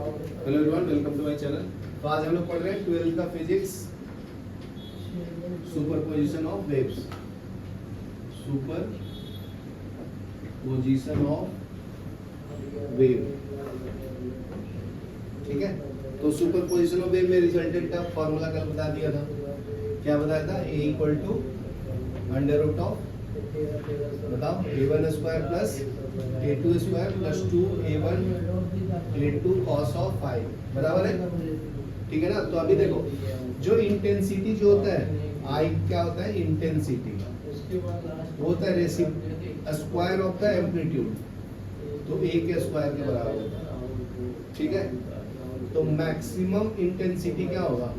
Hello everyone, welcome to my channel. तो आज हम लोग पढ़ रहे हैं 12th का physics, superposition of waves. Superposition of wave, ठीक है। तो सुपरपोजिशन ऑफ वेव में रिजल्टेंट का फॉर्मूला कल बता दिया था। क्या बताया था? a equal to under root of, बताओ, a1 square plus a2 square plus 2a1 into cos of 5, बराबर है, ठीक है ना। तो अभी देखो, जो इंटेंसिटी जो होता है I, क्या होता है इंटेंसिटी, वो होता है स्क्वायर ऑफ द एम्पलीट्यूड, तो a के स्क्वायर के बराबर होता है, ठीक है। तो मैक्सिमम इंटेंसिटी क्या होगा?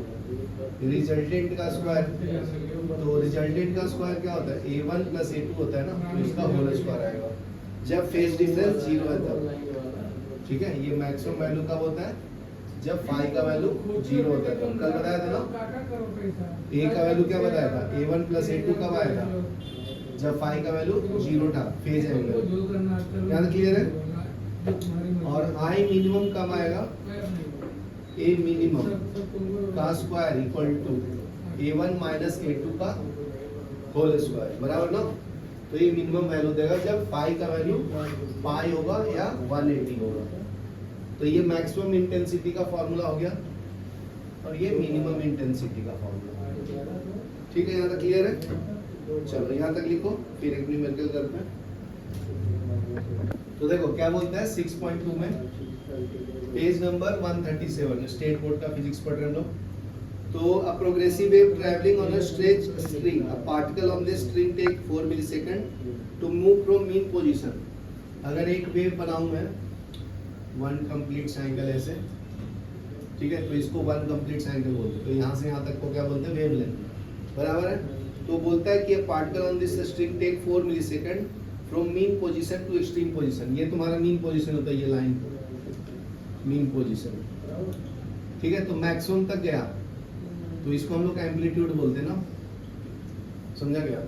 रिजल्टेंट का स्क्वायर। तो रिजल्टेंट का स्क्वायर क्या होता है? a1 प्लस a2 होता है ना, तो इसका होल स्क्वायर आएगा जब फेज डिफरेंस 0 है तब, ठीक है। ये मैक्सिमम वैल्यू कब होता है? जब फाई का वैल्यू 0 होता है तब। कल बताया था ना, a का वैल्यू क्या बताया था? a1 प्लस a2 कब आएगा? जब फाई का वैल्यू 0 था, फेज एंगल। क्या क्लियर है? और I मिनिमम कब आएगा? a मिनिमम का square equal to a1 minus a2 का होल स्क्वायर, बराबर ना। तो ये मिनिमम वैल्यू देगा जब फाई का वैल्यू पाई होगा या 180 होगा। तो ये मैक्सिमम इंटेंसिटी का फॉर्मूला हो गया और ये मिनिमम इंटेंसिटी का फॉर्मूला, ठीक है। यहाँ तक क्लियर है? चलो यहाँ तक लिखो, फिर एक न्यूमेरिकल करते हैं। तो देखो क्या बोलता है 6.2 में, पेज नंबर 137, स्टेट बोर्ड का फिजिक्स पढ़ रहे हैं लोग। तो a progressive wave traveling on a straight string, a particle on this string take 4 millisecond to move from mean position। अगर एक वेव बनाऊं मैं, वन कंप्लीट साइकिल ऐसे, ठीक है, तो इसको वन कंप्लीट साइकिल बोलते हैं। तो यहाँ से यहाँ तक को क्या बोलते हैं? वेवलेंथ, बराबर है। तो बोलता है कि a particle on this string take 4 millisecond from mean position to extreme position। ये तुम्हारा मीन पोजीशन होता है, ये लाइन मीन पोजीशन, ठीक है। तो मैक्सिमम तक गया तो इसको हम लोग एम्पलीट्यूड बोलते हैं ना, समझा गया।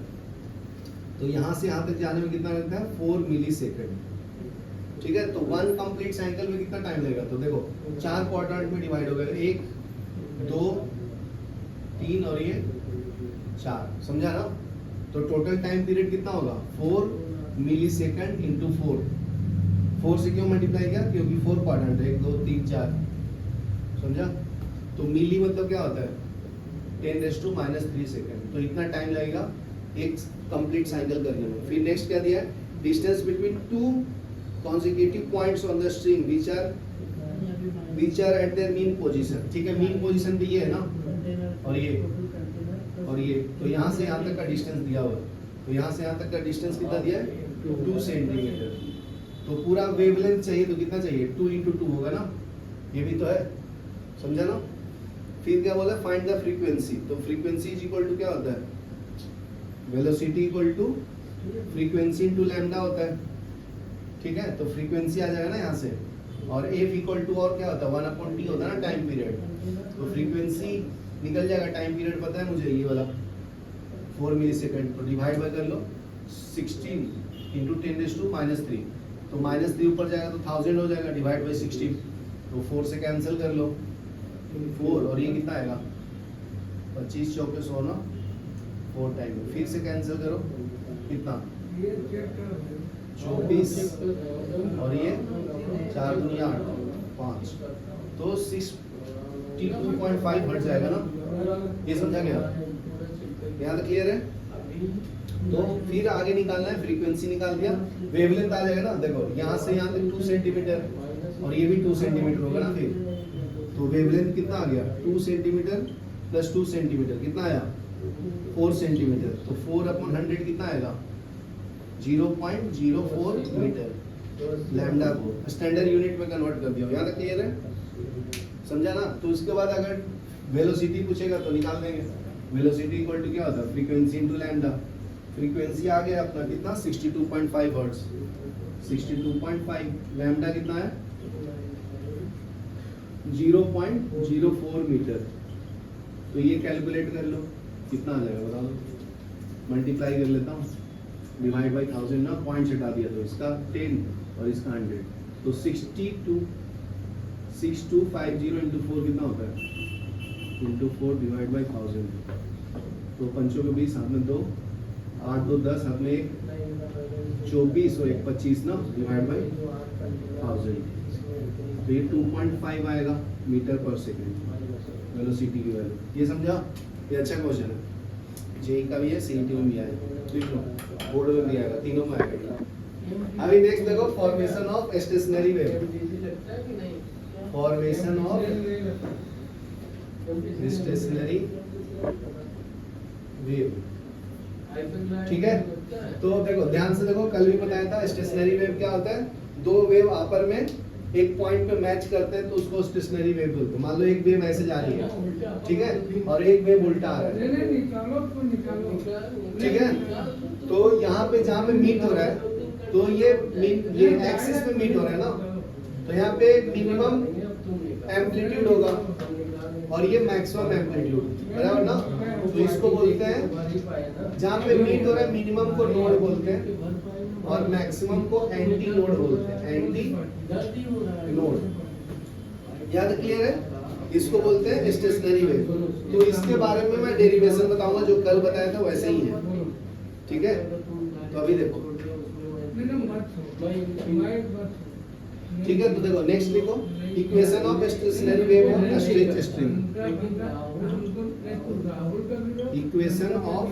तो यहाँ से यहाँ तक जाने में कितना लगता है? 4 मिलीसेकंड, ठीक है। तो वन कंप्लीट साइकिल में कितना टाइम लगेगा? तो देखो 4 क्वाड्रेंट में डिवाइड हो गया, 1 2 3 और ये 4, समझा ना। तो टोटल टाइम पीरियड कितना होगा? 4 मिलीसेकंड इंटू 4 से क्यों मल्टीप्लाई किया? क्योंकि 4 क्वाड्रेंट, 1 2 3 4, समझा। तो मिली मतलब क्या होता है? 10⁻³ सेकंड। तो इतना टाइम लगेगा एक कंप्लीट साइकिल करने में। फिर नेक्स्ट क्या दिया है? Distance between two consecutive points on the string which are at their mean position, ठीक है। मीन पोजीशन भी ये है ना, और ये तो यहाँ से यहाँ तक का डिस्टेंस दिया हुआ है। तो यहाँ से यहाँ तक का डिस्टेंस कितना दिया है? 2 सेंटीमीटर। तो पूरा वेवलेंथ चाहिए तो कितना चाहिए? 2 × 2 होगा ना, ये भी तो है, समझा ना। फिर क्या बोला? Find the frequency. तो फ्रीक्वेंसी इज इक्वल टू क्या होता है? Velocity equal to frequency into lambda होता है, ठीक है। तो फ्रीक्वेंसी आ जाएगा ना यहाँ से, और एफ इक्वल टू और क्या होता है? 1/t होता है ना, टाइम पीरियड। तो फ्रीक्वेंसी निकल जाएगा, टाइम पीरियड पता है मुझे, ये वाला 4 मिलीसेकंड। तो डिवाइड बाय कर लो 16 × 10⁻³ तो -3 ऊपर जाएगा तो 1000 हो जाएगा, डिवाइड बाय 16। तो 4 से कैंसिल कर लो 4, और ये कितना आएगा? 25 चौके 100 ना, 4 टाइम। फिर से कैंसिल करो, कितना? 24, और ये 4 दूनी 8 5, तो 62.5 हर्ट्ज जाएगा ना। ये समझा गया? यहाँ तक क्लियर है? तो फिर आगे निकालना है, फ्रीक्वेंसी निकाल दिया, वेवलेंथ आ जाएगा ना। देखो यहाँ से यहाँ तक 2 सेंटीमीटर, और ये भी 2 सेंटीमीटर होगा ना। फिर तो वेवलेंथ कितना आ गया? 2 सेंटीमीटर प्लस 2 सेंटीमीटर कितना आया? 4 सेंटीमीटर। तो 4/100 कितना आएगा? 0.04 मीटर। लैम्डा को स्टैंडर्ड यूनिट में कन्वर्ट कर दिया। यहाँ तक क्लियर है? समझा ना। तो उसके बाद अगर वेलोसिटी पूछेगा तो निकाल देंगे। वेलोसिटी इक्वल टू क्या होता है? Frequency into lambda. फ्रीक्वेंसी आ गया अपना कितना? 62.5 हर्ट्ज। 62.5, लैम्डा कितना है? 0.04 मीटर। तो ये कैलकुलेट कर लो कितना आ जाएगा, बता दो। मल्टीप्लाई कर लेता हूँ, डिवाइड बाई 1000 ना, पॉइंट हटा दिया तो इसका 10 और इसका 100, तो 62 6250 इंटू 4 कितना होता है? Into 4 divide by 1000। तो पंचों के बीच हाथ में 2, 8 2 10, हाथ में 1 24 और 1 25 ना, डिवाइड बाई 1000। तो ये 2.5 आएगा मीटर पर सेकेंड वेलोसिटी की वैल्यू। ये समझा? ये अच्छा क्वेश्चन है, जेई का भी है, सीईटी में भी आएगा, लिख लो, बोर्ड में भी आएगा, तीनों में आएगा। अभी नेक्स्ट देखो formation of stationary wave. Formation of stationary wave, ठीक है। तो देखो ध्यान से देखो, कल भी बताया था स्टेशनरी वेव क्या होता है, दो वेव आपस में एक पॉइंट पे मैच करते हैं तो उसको स्टेशनरी वेव बोलते हैं। मान लो एक वेव ऐसे जा रही है, ठीक है, और एक वेव उल्टा आ रहा है, ठीक है। तो यहाँ पे जहाँ पे मीट हो रहा है, तो ये एक्सिस पे मीट हो रहा है ना, तो यहाँ पे मिनिमम एम्पलीट्यूड होगा और ये मैक्सिमम एम्पलीट्यूड, बराबर ना। तो इसको बोलते हैं, जहाँ पे मीट हो रहा है मिनिमम को नोड बोलते हैं और मैक्सिमम को एंटी नोड बोलते हैं, एंटी नोड। याद क्लियर है? इसको बोलते हैं स्टेशनरी वेव। तो इसके बारे में मैं डेरिवेशन बताऊंगा, जो कल बताया था वैसे ही है, ठीक है। तो अभी देखो, ठीक है। तो देखो नेक्स्ट लिखो, equation of stationary wave on stretch string. Equation of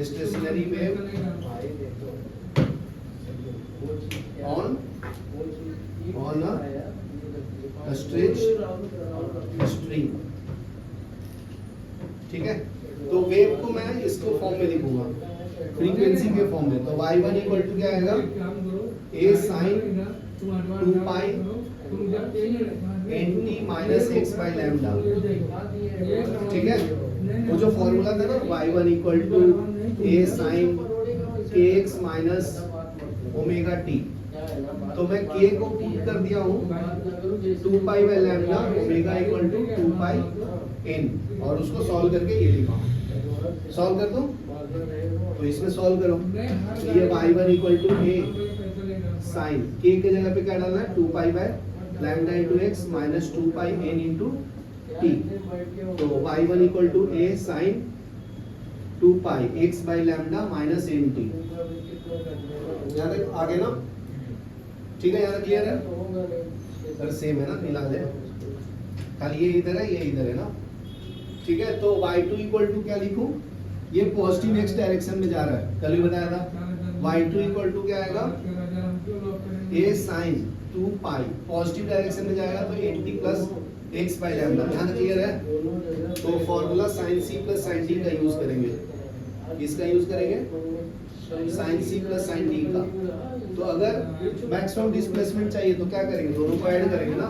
stationary wave on a stretch string, ठीक है। तो वेव को मैं इसको फॉर्म में लिखूंगा, फ्रीक्वेंसी के फॉर्म में। तो y1 इक्वल टू क्या आएगा, a sin 2 pi nt minus x by lambda, ठीक है। वो जो फॉर्मूला था ना, y1 equal to a sin kx minus omega t, तो मैं k को पुट कर दिया हूँ 2 pi by lambda omega equal to 2 pi n, और उसको सॉल्व करके ये लिखा। सॉल्व कर दो, तो इसमें सॉल्व करो। तो ये y1 equal to a sin k के जगह पे क्या डालना है, 2 pi by lambda into x minus 2 pi n into t। तो y1 equal to a sin 2 pi x by lambda minus nt। याद है आगे ना, ठीक है, याद क्लियर है? सर सेम है ना, मिला दे, खाली ये इधर है, ये इधर है ना, ठीक है। तो y2 इक्वल टू क्या लिखूं, ये पॉजिटिव x डायरेक्शन में जा रहा है, कल भी बताया था। y2 इक्वल टू क्या आएगा, a sin 2 pi, positive direction में जाएगा तो nt plus x by lambda. ध्यान क्लियर है? तो formula sin c plus sin d का यूज करेंगे। किसका यूज करेंगे? sin c plus sin d का। तो अगर मैक्सिमम डिस्प्लेसमेंट चाहिए तो क्या करेंगे, दोनों को ऐड करेंगे ना।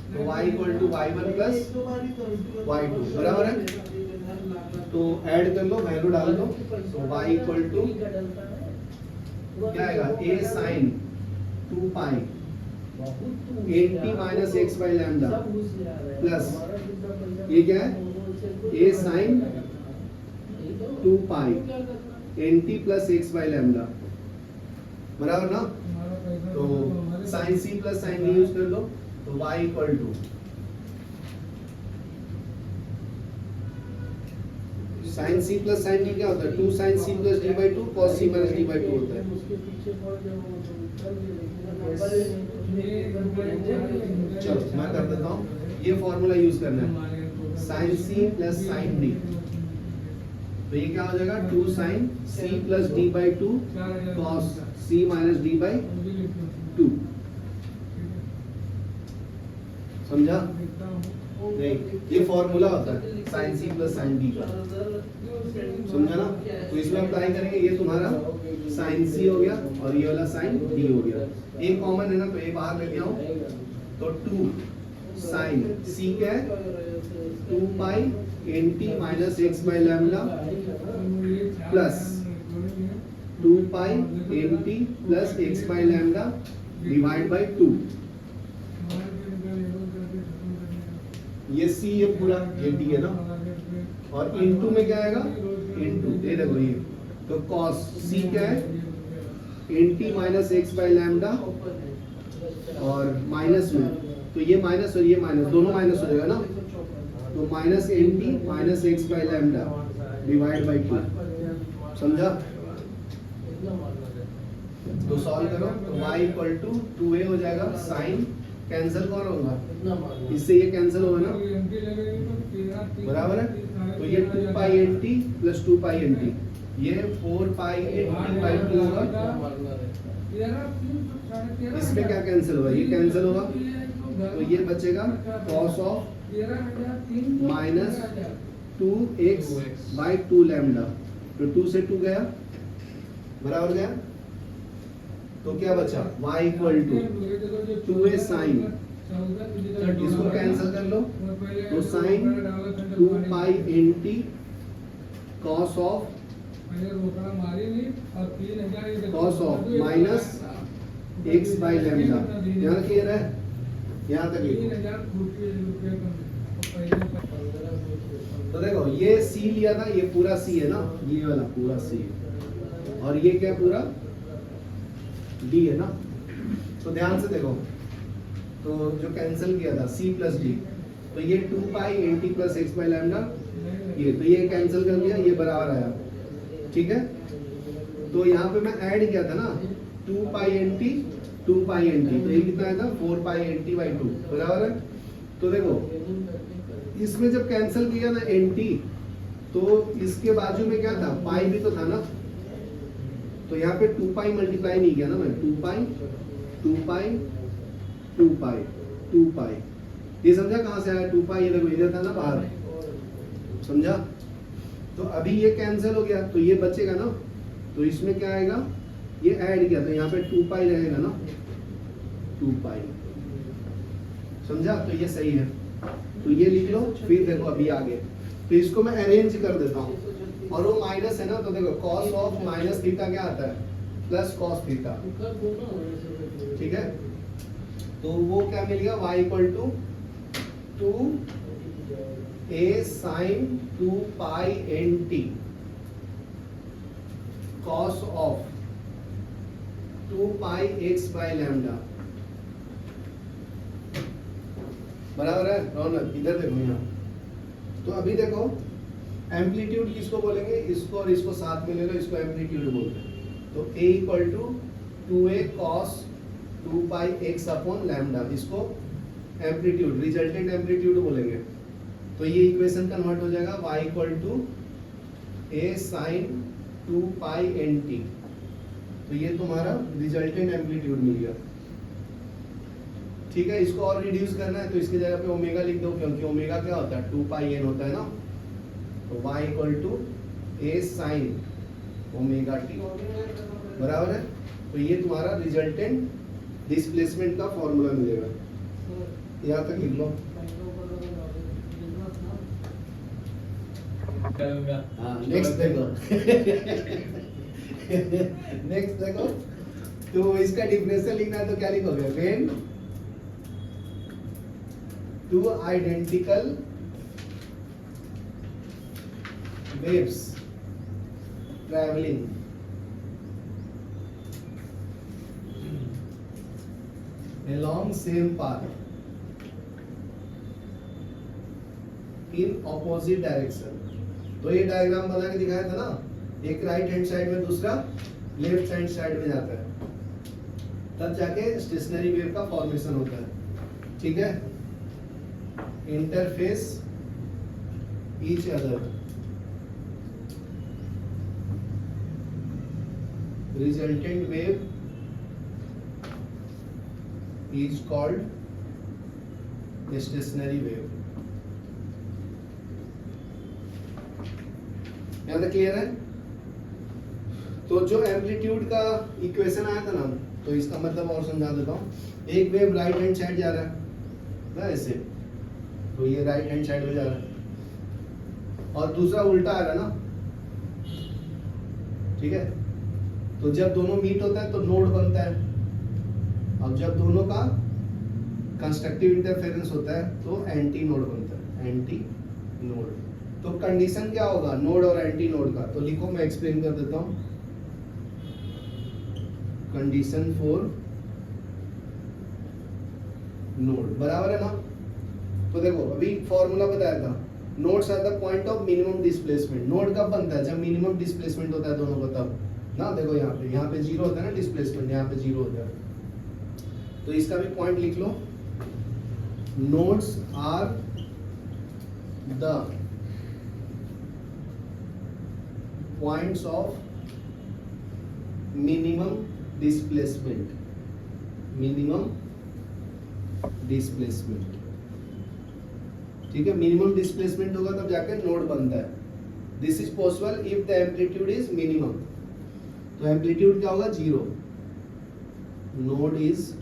तो y equal to y1 plus y2, बराबर है। तो ऐड कर लो, वैल्यू डाल दो। तो y इक्वल टू क्या आएगा, a sin 2 pi nt minus x by lambda plus ये क्या है, a sin 2 pi nt plus x by lambda, बराबर ना। तो sin c plus sin d use कर दो। तो y equal to sin c plus sin d क्या होता है, 2 sin c plus d by 2 cos c minus d by 2 होता है। चलो मैं कर देता हूँ, ये फॉर्मूला यूज करना है, sin c plus sin d। तो ये क्या हो जाएगा, 2 sin c plus d by 2 cos c minus d by 2। समझा? नहीं, ये फॉर्मूला होता है sin c plus sin d का, समझा ना। तो इसमें अप्लाई करेंगे, ये तुम्हारा sin c हो गया और ये वाला sin d हो गया। एक कॉमन है ना, तो ये बाहर लेके आओ। तो 2 sin c क्या है, 2 pi nt minus x by lambda plus 2 pi nt plus x by lambda divide by 2। ये c ये पूरा, ये d है ना, और इनटू में क्या आएगा, इनटू ये देखो ये। तो cos c क्या है, n t minus x by lambda और माइनस में, तो ये माइनस और ये माइनस दोनों माइनस हो जाएगा ना, तो minus n t minus x by lambda divide by 2, समझा? तो सॉल्व करो, तो y इक्वल टू 2a हो जाएगा, साइन कैंसिल कौन होगा, इससे ये कैंसिल होगा ना, बराबर है? तो ये 2 pi n t plus 2 pi n T, ये 4 पाई एन टी बाई 2 होगा। इसमें क्या कैंसिल होगा, ये कैंसिल होगा, तो ये बचेगा cos of minus 2x by 2 lambda, तो 2 से 2 गया, बराबर गया, तो क्या बचा y equal to 2a sine, इसको कैंसिल कर लो, तो sine 2 pi n t cos of minus x by lambda, यहाँ क्लियर है, यहाँ तक लिखो। तो देखो ये c लिया था, ये पूरा c है ना, ये वाला पूरा c है, और ये क्या पूरा d है ना, तो ध्यान से देखो, तो जो कैंसिल किया था c प्लस d, तो ये 2 pi n t plus x by lambda, ये तो ये कैंसिल कर दिया, ये बराबर आया, ठीक है? तो यहाँ पे मैं ऐड किया था ना 2 pi n T 2 pi n t, तो ये कितना आया था 4 पाई एन टी बाई 2, बराबर है? तो देखो इसमें जब कैंसिल किया ना एन टी, तो इसके बाजू में क्या था, पाई भी तो था ना, तो यहाँ पे 2 पाई मल्टीप्लाई नहीं किया ना मैं, 2 पाई 2 पाई 2 पाई 2 पाई, ये समझा कहाँ से आया 2 पाई, ये देखो इधर था ना बाहर, समझा? तो अभी ये कैंसिल हो गया, तो ये बचेगा ना, तो इसमें क्या आएगा, ये ऐड किया तो यहाँ पे 2 पाई रहेगा ना, 2 पाई, समझा? तो ये सही है, तो ये लिख लो, फिर देखो अभी आगे, तो इसको मैं अरेंज कर देता हूँ, और वो माइनस है ना, तो देखो cos ऑफ माइनस थीटा क्या आता है, प्लस cos थीटा, ठीक है? तो वो क्या मिल गया, y equal to 2a sine 2 pi n t cos of 2 pi x by lambda, बराबर है रौनक? इधर देखो यहाँ, तो अभी देखो एम्पलीट्यूड किसको बोलेंगे, इसको और इसको साथ में ले लो, इसको एम्पलीट्यूड बोलते हैं, तो a equal to 2a cos 2 pi x upon lambda, इसको एम्पलीट्यूड रिजल्टेंट एम्पलीट्यूड बोलेंगे, तो ये इक्वेशन कन्वर्ट हो जाएगा y equal to a sine 2 pi n t, तो ये तुम्हारा रिजल्टेंट एम्पलीट्यूड मिल गया, ठीक है? इसको और रिड्यूस करना है, तो इसकी जगह पे ओमेगा लिख दो, क्योंकि ओमेगा क्या होता है 2 पाई एन होता है ना, तो y equal to a sine omega t, बराबर है? तो ये तुम्हारा रिजल्टेंट डिस्प्लेसमेंट का फॉर्मूला मिलेगा, यहाँ तक लिख लो। नेक्स्ट देखो नेक्स्ट देखो, तो इसका डिफरेंशियल लिखना है, तो क्या लिखोगे, when 2 identical waves traveling along same path in opposite direction, तो ये डायग्राम बना के दिखाया था ना, एक राइट हैंड साइड में, दूसरा लेफ्ट हैंड साइड में जाता है, तब जाके स्टेशनरी वेव का फॉर्मेशन होता है, ठीक है? Interface each other, resultant wave is called stationary wave। यहाँ तक क्लियर है? तो जो एम्पलीट्यूड का इक्वेशन आया था ना, तो इसका मतलब और समझा देता हूँ, एक वेव राइट हैंड साइड जा रहा है ना ऐसे, तो ये राइट हैंड साइड में जा रहा है, और दूसरा उल्टा आ रहा है ना, ठीक है? तो जब दोनों मीट होता है तो नोड बनता है, अब जब दोनों का कंस्ट्रक्टिव इंटरफेरेंस होता है तो एंटी नोड बनता है, एंटी नोड। तो कंडीशन क्या होगा नोड और एंटी नोड का, तो लिखो मैं एक्सप्लेन कर देता हूं। कंडीशन फॉर नोड, बराबर है ना। तो देखो अभी फॉर्मूला बताया था, nodes are the point of minimum displacement. Node कब बनता है? जब मिनिमम डिस्प्लेसमेंट होता है दोनों का, तब ना। देखो यहाँ पे जीरो होता है ना डिस्प्लेसमेंट, यहाँ पे जीरो होता है, तो इसका भी पॉइंट लिख लो। Nodes are the points of minimum displacement, minimum displacement, ठीक है। मिनिमम डिस्प्लेसमेंट होगा तब जाकर नोड बनता है। This is possible if the amplitude is minimum. तो एम्पलीट्यूड क्या होगा? Zero. Node is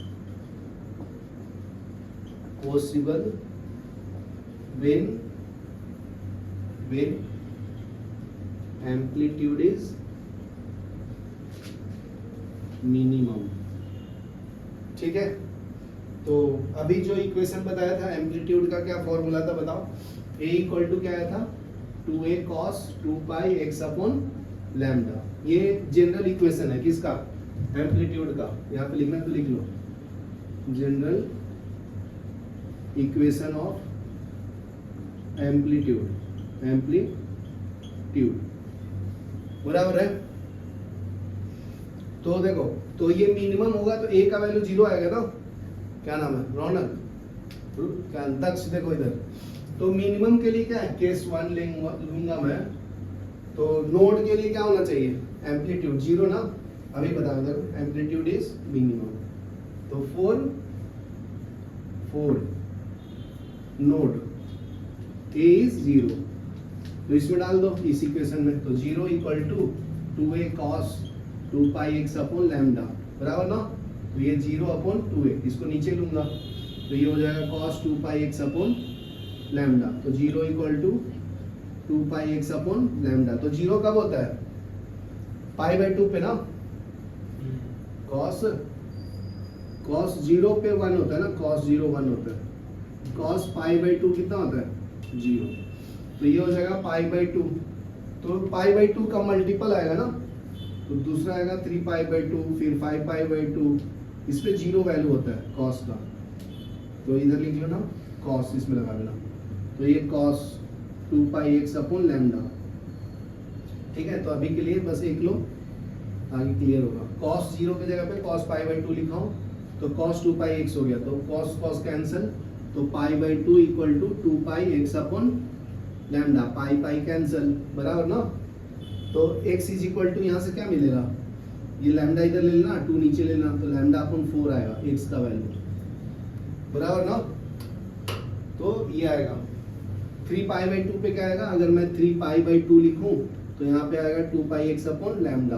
possible when amplitude is minimum, ठीक है। तो अभी जो इक्वेशन बताया था एम्पलीट्यूड का, क्या फॉर्मूला था बताओ? a इक्वल टू क्या आया था? 2a cos 2 पाई x अपॉन लैम्डा। ये जनरल इक्वेशन है किसका? एम्पलीट्यूड का। यहाँ पे लिखना तो लिख लो, general equation of amplitude, amplitude, बराबर है। तो देखो, तो ये मिनिमम होगा तो a का वैल्यू जीरो आएगा ना। क्या नाम है? रौनक, क्या दक्ष, देखो इधर। तो मिनिमम के लिए क्या है? केस 1 लूंगा मैं। तो नोड के लिए क्या होना चाहिए? एम्पलीट्यूड जीरो ना। अभी बताओ, देखो एम्पलीट्यूड इज मिनिमम, तो for node a is zero, तो इसमें डाल दो इस इक्वेशन में। तो zero equal to 2a cos 2 pi x upon lambda, बराबर ना। तो ये 0 अपॉन 2a, इसको नीचे लूंगा तो ये हो जाएगा cos 2 पाई x अपॉन लैम्डा। तो 0 equal to 2 pi x upon lambda. तो 0 कब होता है? पाई बाई 2 पे ना। cos 0 पे 1 होता है ना, cos 0 1 होता है। cos पाई बाई 2 कितना होता है? 0। तो ये हो जाएगा पाई बाई 2। तो पाई बाई 2 का मल्टीपल आएगा ना, तो दूसरा आएगा 3 पाई बाई 2, फिर 5 पाई बाई 2। इस पे जीरो वैल्यू होता है cos का, तो इधर लिख लो ना cos, इसमें लगा देना। तो ये cos 2 पाई x अपॉन लैम्डा, ठीक है। तो अभी के लिए बस एक लो, आगे क्लियर होगा। cos 0 की जगह पे cos पाई बाई 2 लिखा हूं, तो cos 2 पाई x हो गया, तो cos कैंसिल, तो pi by 2 equal to 2 pi x upon lambda, pi cancel, बराबर ना। तो x इज इक्वल टू यहाँ से क्या मिलेगा? ये लैम्डा इधर ले लेना, 2 नीचे ले लेना, तो लैम्डा अपॉन 4 आएगा x का वैल्यू, बराबर ना। तो ये आएगा 3 पाई बाई 2 पे क्या आएगा? अगर मैं 3 पाई बाई 2 लिखूं तो यहाँ पे आएगा 2 पाई x अपॉन लैम्डा,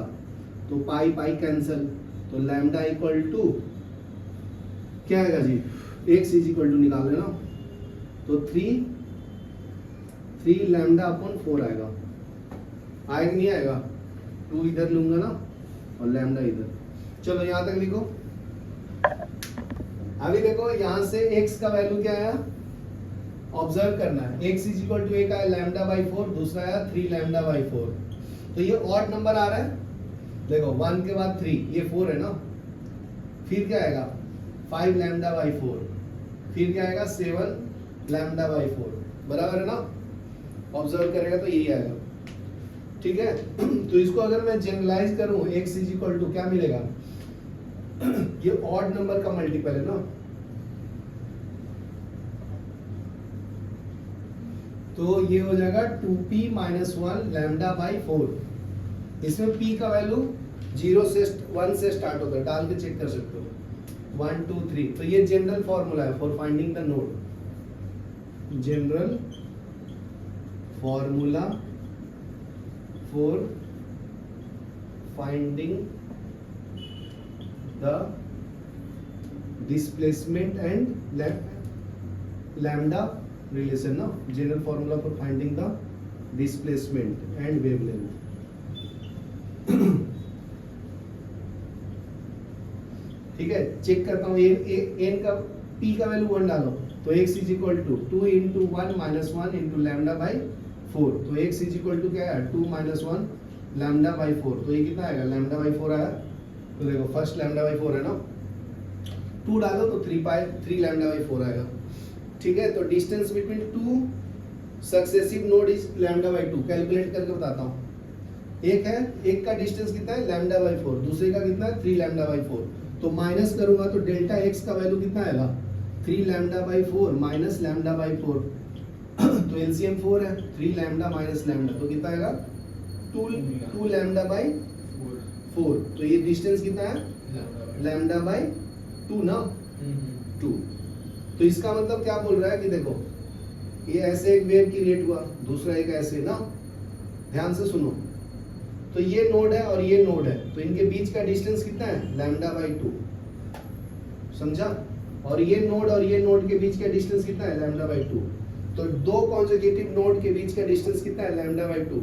तो पाई कैंसिल, तो लैम्डा इक्वल टू क्या आएगा जी? x इज इक्वल टू निकाल लेना, तो 3 लैम्डा अपॉन 4 आएगा। आएगा नहीं आएगा? 2 इधर लूंगा ना और लैम्डा इधर। चलो यहाँ तक लिखो। अभी देखो यहाँ से x का वैल्यू क्या आया, ऑब्जर्व करना है। x इज इक्वल टू एक आया लैम्डा बाई 4, दूसरा आया 3 लैम्डा बाई 4। तो ये ऑड नंबर आ रहा है, देखो 1 के बाद 3, ये 4 है ना। फिर क्या आएगा? 5 लैम्डा बाई 4, फिर क्या आएगा? 7 लैम्डा बाई 4, बराबर है ना। ऑब्जर्व करेगा तो यही आएगा, ठीक है। तो इसको अगर मैं जनरलाइज करूं, x इज इक्वल टू क्या मिलेगा? ये ऑड नंबर का मल्टीपल है ना, तो ये हो जाएगा 2p माइनस 1 लैम्डा बाई 4। इसमें p का वैल्यू 0 से 1 से स्टार्ट होता है, डाल के चेक कर सकते हो। 1 2 3। तो ये जनरल फॉर्मूला है for finding the node, general formula for finding the displacement and lambda relation ना, general formula for finding the displacement and wavelength. ठीक है, चेक करता हूँ। एन का p का वैल्यू 1 डालो, तो x is equal to 2 into 1 minus 1 into lambda by 4। तो x इज इक्वल टू क्या है? 2 माइनस 1 लैम्डा बाई 4। तो ये कितना आएगा? लैम्डा बाई 4 आया, तो देखो फर्स्ट लैम्डा बाई 4 है ना, 2 डालो तो 3 लैम्डा बाई 4 आएगा। ठीक है, तो distance between two successive node is lambda by 2। Calculate करके बताता हूँ। एक का डिस्टेंस कितना है लैम्डा बाई 4, दूसरे का कितना है 3 लैम्डा बाई 4। तो माइनस करूंगा तो डेल्टा एक्स का वैल्यू कितना आएगा 3 lambda by 4 minus lambda by 4। तो एलसीएम 4 है, 3 लैम्डा माइनस लैम्डा तो कितना आएगा 2 लैम्डा बाई 4। तो ये डिस्टेंस कितना है लैम्डा बाई 2 ना, 2। तो इसका मतलब क्या बोल रहा है कि देखो ये ऐसे एक वेव क्रिएट हुआ, दूसरा एक ऐसे ना, ध्यान से सुनो। तो ये नोड है और ये नोड है, तो इनके बीच का डिस्टेंस कितना है लैम्डा बाई 2, समझा। और ये नोड के बीच का डिस्टेंस कितना है लैम्डा बाई 2। तो दो कॉन्सेक्यूटिव नोड के बीच का डिस्टेंस कितना है लैम्डा बाई 2।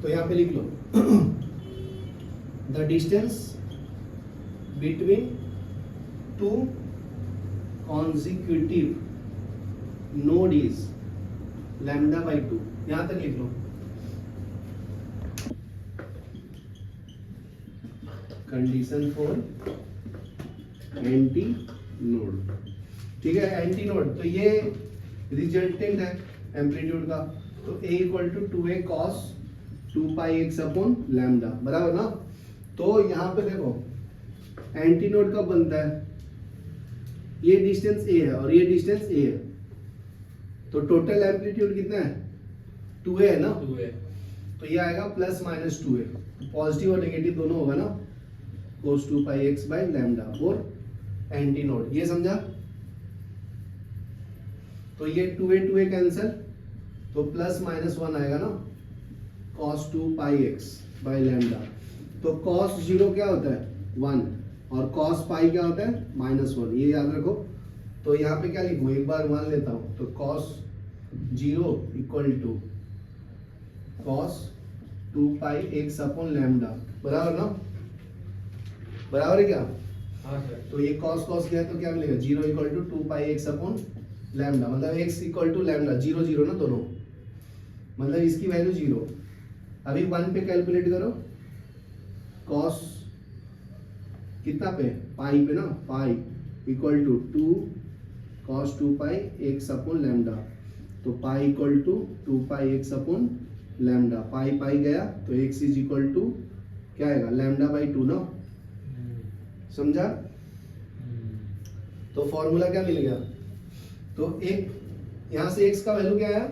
तो यहाँ पे लिख लो the distance between two consecutive node is lambda by 2। यहां तक लिख लो। कंडीशन फॉर एंटी नोड, ठीक है, एंटी नोड। तो ये रिजल्टेंट है एम्पलीट्यूड का, तो a equal to 2a cos 2 pi x upon lambda, बराबर ना। तो यहाँ पे देखो एंटी नोड कब बनता है, ये डिस्टेंस a है और ये डिस्टेंस a है, तो टोटल एम्पलीट्यूड कितना है 2a है ना, 2a। तो ये आएगा प्लस माइनस 2a, पॉजिटिव और नेगेटिव दोनों होगा ना, cos 2 pi x by lambda और एंटी नोड, ये समझा। तो ये 2a कैंसिल, तो प्लस माइनस 1 आएगा ना, cos 2 pi x by lambda. तो cos 0 क्या होता है 1 और cos पाई क्या होता है -1, ये याद रखो। तो यहाँ पे क्या लिखूँ, एक बार 1 लेता हूँ, तो cos 0 equal to cos 2 pi x upon lambda, बराबर ना, बराबर है क्या। हाँ सर। तो ये cos क्या है तो क्या मिलेगा 0 equal to 2 pi x upon lambda, मतलब x इक्वल टू लैम्डा, 0 0 ना दोनों, मतलब इसकी वैल्यू 0। अभी 1 पे कैलकुलेट करो, cos कितना पे पाई पे ना, pi equal to 2 cos 2 pi x upon lambda. तो pi equal to 2 pi x upon lambda, pi pi गया तो x इज इक्वल टू क्या आएगा लैम्डा बाई 2 ना, समझा। तो फॉर्मूला क्या मिल गया, तो एक यहां से x का वैल्यू क्या आया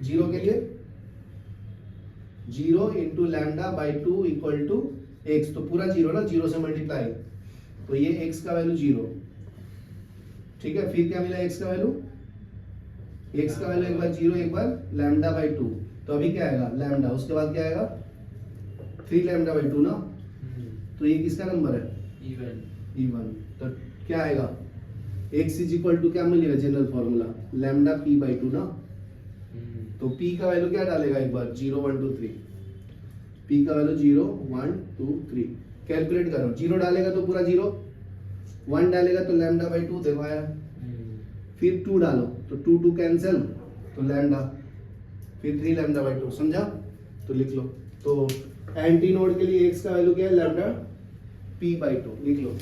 0 के लिए 0 into lambda by 2 equal to x, तो पूरा 0 ना, 0 से मल्टीप्लाई, तो ये x का वैल्यू 0, ठीक है। फिर क्या मिला x का वैल्यू, x का वैल्यू एक बार 0 एक बार लैम्डा बाई 2, तो अभी क्या आएगा लैम्डा, उसके बाद क्या आएगा 3 लैम्डा बाई 2 ना। तो ये किसका नंबर है इवन। तो क्या आएगा x इज इक्वल टू क्या मिलेगा general formula lambda p by 2 ना। तो p का वैल्यू क्या डालेगा एक बार 0 1 2 3, p का वैल्यू 0 1 2 3, कैलकुलेट करो। 0 डालेगा तो पूरा 0, 1 डालेगा तो लैम्डा बाई 2 देखो आया, फिर 2 डालो तो 2 2 कैंसिल तो लैम्डा, फिर 3 लैम्डा बाई 2, समझा। तो लिख लो, तो एंटी नोड के लिए x का वैल्यू क्या है लैम्डा p बाई 2, लिख लो।